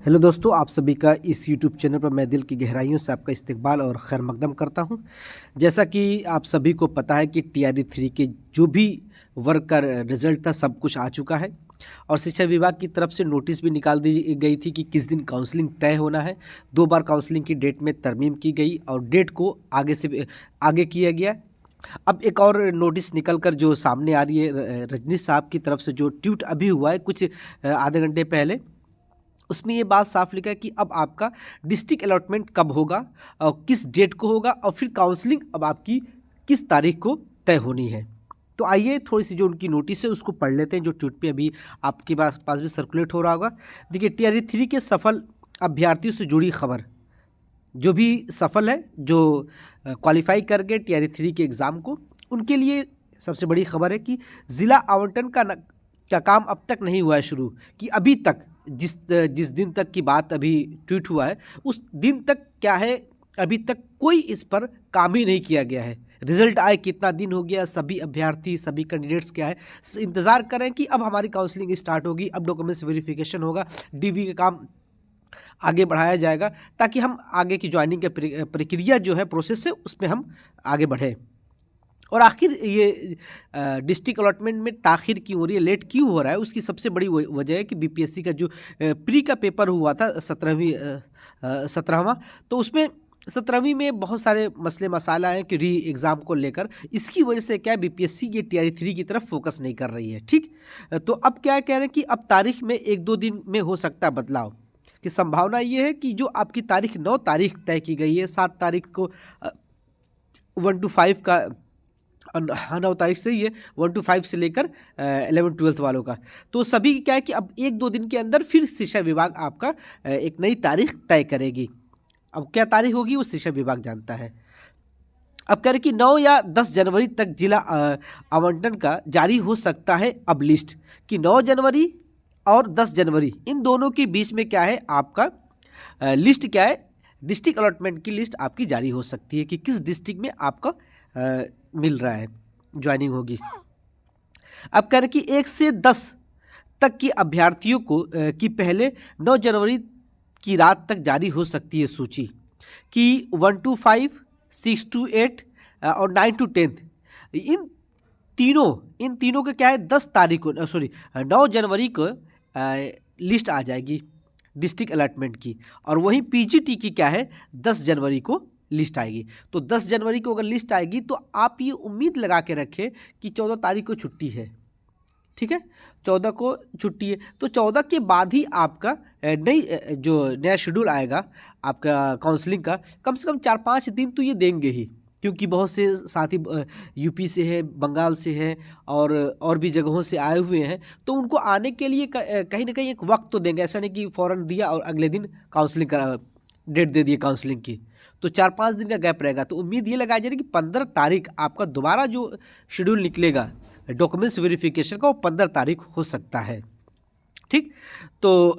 Hello दोस्तों, आप सभी का इस यूट्यूब चैनल पर मैं दिल की गहराइयों से आपका इस्तकबाल और खैर मकदम करता हूं। जैसा कि आप सभी को पता है कि टीआरई 3 के जो भी वर्क का रिज़ल्ट था सब कुछ आ चुका है और शिक्षा विभाग की तरफ से नोटिस भी निकाल दी गई थी कि किस दिन काउंसलिंग तय होना है। 2 बार काउंसलिंग की डेट में तरमीम की गई और डेट को आगे किया गया। अब एक और नोटिस निकल कर जो सामने आ रही है रजनीश साहब की तरफ से जो ट्वीट अभी हुआ है कुछ आधे घंटे पहले, उसमें ये बात साफ लिखा है कि अब आपका डिस्ट्रिक्ट अलॉटमेंट कब होगा और किस डेट को होगा और फिर काउंसलिंग अब आपकी किस तारीख को तय होनी है। तो आइए थोड़ी सी जो उनकी नोटिस है उसको पढ़ लेते हैं जो ट्वीट पे अभी आपके पास भी सर्कुलेट हो रहा होगा। देखिए, टीआरई 3 के सफल अभ्यर्थियों से जुड़ी खबर, जो भी सफल है, जो क्वालिफाई कर गए टीआरई 3 के एग्ज़ाम को, उनके लिए सबसे बड़ी खबर है कि ज़िला आवंटन का काम अब तक नहीं हुआ है शुरू। कि अभी तक जिस दिन तक की बात अभी ट्वीट हुआ है उस दिन तक क्या है, अभी तक कोई इस पर काम ही नहीं किया गया है। रिजल्ट आए कितना दिन हो गया, सभी अभ्यर्थी सभी कैंडिडेट्स क्या है इंतज़ार करें कि अब हमारी काउंसलिंग स्टार्ट होगी, अब डॉक्यूमेंट्स वेरिफिकेशन होगा, डीवी का काम आगे बढ़ाया जाएगा ताकि हम आगे की ज्वाइनिंग की प्रक्रिया जो है, प्रोसेस है, उसमें हम आगे बढ़ें। और आखिर ये डिस्ट्रिक्ट अलॉटमेंट में ताखिर क्यों हो रही है, लेट क्यों हो रहा है, उसकी सबसे बड़ी वजह है कि बीपीएससी का जो प्री का पेपर हुआ था 17वां, तो उसमें 17वीं में बहुत सारे मसले मसाला हैं कि री एग्ज़ाम को लेकर। इसकी वजह से क्या है, बीपीएससी ये टीआरई 3 की तरफ फोकस नहीं कर रही है। ठीक, तो अब क्या कह रहे हैं कि अब तारीख में 1-2 दिन में हो सकता है बदलाव की संभावना। ये है कि जो आपकी तारीख 9 तारीख तय की गई है, 7 तारीख को 1 to 5 का 9 तारीख से ये 1 to 5 से लेकर 11-12 वालों का, तो सभी क्या है कि अब 1-2 दिन के अंदर फिर शिक्षा विभाग आपका एक नई तारीख तय करेगी। अब क्या तारीख होगी वो शिक्षा विभाग जानता है। अब कह रहे कि 9 या 10 जनवरी तक जिला आवंटन का जारी हो सकता है। अब लिस्ट कि 9 जनवरी और 10 जनवरी इन दोनों के बीच में क्या है, आपका लिस्ट क्या है, डिस्ट्रिक्ट अलॉटमेंट की लिस्ट आपकी जारी हो सकती है कि किस डिस्ट्रिक्ट में आपका मिल रहा है, ज्वाइनिंग होगी। अब कह रहे कि 1 से 10 तक की अभ्यर्थियों को कि पहले 9 जनवरी की रात तक जारी हो सकती है सूची कि 1 to 5, 6 to 8 और 9 to 10 इन तीनों का क्या है, 10 तारीख को 9 जनवरी को लिस्ट आ जाएगी डिस्ट्रिक्ट अलॉटमेंट की, और वहीं पीजीटी की क्या है 10 जनवरी को लिस्ट आएगी। तो 10 जनवरी को अगर लिस्ट आएगी तो आप ये उम्मीद लगा के रखें कि 14 तारीख को छुट्टी है। ठीक है, 14 को छुट्टी है, तो 14 के बाद ही आपका जो नया शेड्यूल आएगा आपका काउंसलिंग का, कम से कम 4-5 दिन तो ये देंगे ही, क्योंकि बहुत से साथी यूपी से है, बंगाल से है और भी जगहों से आए हुए हैं, तो उनको आने के लिए कहीं ना कहीं एक वक्त तो देंगे। ऐसा नहीं कि फ़ौरन दिया और अगले दिन काउंसलिंग का डेट दे दिए काउंसलिंग की, तो 4-5 दिन का गैप रहेगा। तो उम्मीद ये लगाई जा रही है कि 15 तारीख आपका दोबारा जो शेड्यूल निकलेगा डॉक्यूमेंट्स वेरिफिकेशन का, वो 15 तारीख हो सकता है। ठीक, तो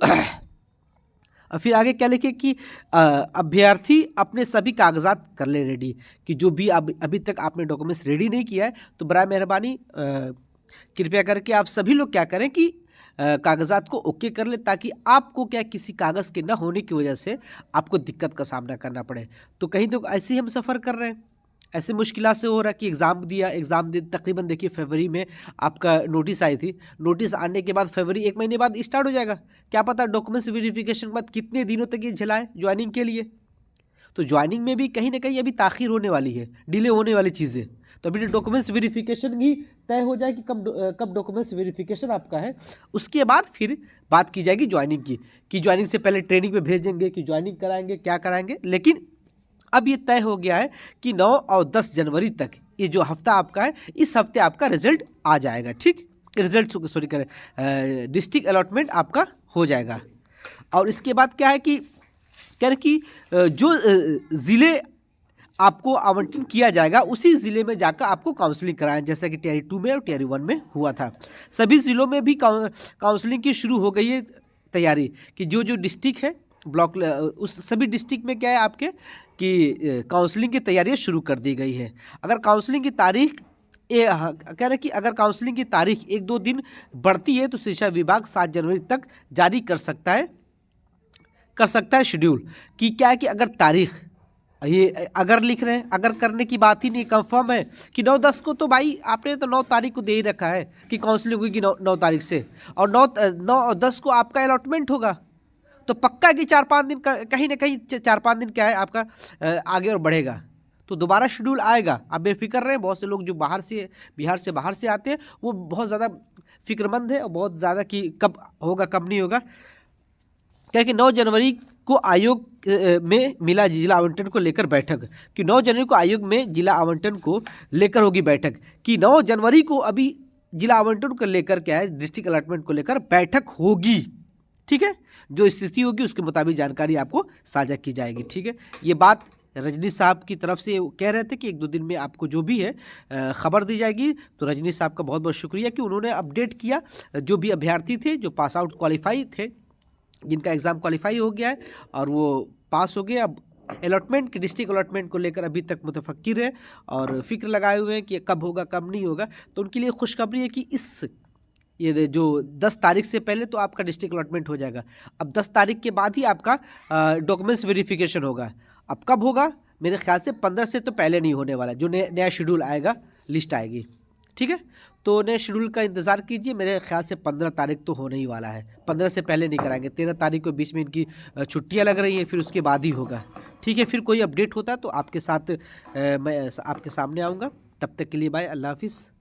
फिर आगे क्या लिखे कि अभ्यर्थी अपने सभी कागजात कर ले रेडी, कि जो भी अभी तक आपने डॉक्यूमेंट्स रेडी नहीं किया है तो बराए मेहरबानी कृपया करके आप सभी लोग क्या करें कि कागजात को ओके कर ले, ताकि आपको क्या किसी कागज़ के न होने की वजह से आपको दिक्कत का सामना करना पड़े। तो कहीं तो ऐसे ही हम सफ़र कर रहे हैं, ऐसे मुश्किलात से हो रहा है कि एग्ज़ाम दे तकरीबन देखिए फरवरी में आपका नोटिस आई थी, नोटिस आने के बाद फरवरी 1 महीने बाद स्टार्ट हो जाएगा। क्या पता डॉक्यूमेंट्स वेरिफिकेशन के बाद कितने दिनों तक ये झेलाए ज्वाइनिंग के लिए। तो ज्वाइनिंग में भी कहीं ना कहीं अभी ताख़ीर होने वाली है, डिले होने वाली चीज़ें। तो अभी डॉक्यूमेंट्स वेरिफिकेशन ही तय हो जाए कि कब डॉक्यूमेंट्स वेरिफिकेशन आपका है, उसके बाद फिर बात की जाएगी ज्वाइनिंग की, कि ज्वाइनिंग से पहले ट्रेनिंग पे भेजेंगे कि ज्वाइनिंग कराएंगे, क्या कराएंगे। लेकिन अब ये तय हो गया है कि 9 और 10 जनवरी तक ये जो हफ्ता आपका है, इस हफ्ते आपका रिजल्ट आ जाएगा। ठीक, रिजल्ट करें डिस्ट्रिक्ट अलॉटमेंट आपका हो जाएगा। और इसके बाद क्या है कि कह रहे कि जो ज़िले आपको आवंटन किया जाएगा उसी ज़िले में जाकर आपको काउंसलिंग कराएं, जैसा कि टीआरई 2 में और टीआरई 1 में हुआ था। सभी ज़िलों में भी काउंसलिंग की शुरू हो गई है तैयारी, कि जो डिस्ट्रिक्ट है ब्लॉक, उस सभी डिस्ट्रिक्ट में क्या है आपके कि काउंसलिंग की तैयारियां शुरू कर दी गई है। अगर काउंसलिंग की तारीख कह रहे कि अगर काउंसलिंग की तारीख 1-2 दिन बढ़ती है तो शिक्षा विभाग 7 जनवरी तक जारी कर सकता है कर सकता है शेड्यूल। कि क्या है कि अगर तारीख, ये अगर लिख रहे हैं, अगर करने की बात ही नहीं, कंफर्म है कि 9-10 को, तो भाई आपने तो 9 तारीख को दे ही रखा है कि काउंसलिंग होगी 9 तारीख से, और 9-10 को आपका अलॉटमेंट होगा, तो पक्का है कि 4-5 दिन का कहीं ना कहीं 4-5 दिन क्या है आपका आगे और बढ़ेगा, तो दोबारा शेड्यूल आएगा। आप बेफिक्र रहें। बहुत से लोग जो बाहर से, बिहार से बाहर से आते हैं, वो बहुत ज़्यादा फिक्रमंद है और बहुत ज़्यादा कि कब होगा कब नहीं होगा। क्या कि 9 जनवरी को आयोग में मिला जिला आवंटन को लेकर बैठक, कि 9 जनवरी को आयोग में जिला आवंटन को लेकर होगी बैठक, कि 9 जनवरी को अभी जिला आवंटन को लेकर क्या है, डिस्ट्रिक्ट अलॉटमेंट को लेकर बैठक होगी। ठीक है, जो स्थिति होगी उसके मुताबिक जानकारी आपको साझा की जाएगी। ठीक है, ये बात रजनी साहब की तरफ से कह रहे थे कि 1-2 दिन में आपको जो भी है खबर दी जाएगी। तो रजनी साहब का बहुत बहुत शुक्रिया कि उन्होंने अपडेट किया। जो भी अभ्यर्थी थे, जो पास आउट क्वालिफाई थे, जिनका एग्ज़ाम क्वालिफाई हो गया है और वो पास हो गए, अब अलॉटमेंट की, डिस्ट्रिक्ट अलॉटमेंट को लेकर अभी तक मुतफक्किर है और फिक्र लगाए हुए हैं कि कब होगा कब नहीं होगा। तो उनके लिए खुशखबरी है कि ये जो 10 तारीख से पहले तो आपका डिस्ट्रिक्ट अलॉटमेंट हो जाएगा। अब 10 तारीख के बाद ही आपका डॉक्यूमेंट्स वेरिफिकेशन होगा। अब कब होगा? मेरे ख्याल से 15 से तो पहले नहीं होने वाला, जो नया शेड्यूल आएगा, लिस्ट आएगी। ठीक है, तो नए शेड्यूल का इंतज़ार कीजिए। मेरे ख्याल से 15 तारीख तो होने ही वाला है, 15 से पहले नहीं कराएंगे। 13 तारीख को बीच में इनकी छुट्टियां लग रही है, फिर उसके बाद ही होगा। ठीक है, फिर कोई अपडेट होता है तो आपके साथ मैं आपके सामने आऊँगा। तब तक के लिए बाय, अल्लाह हाफिज़।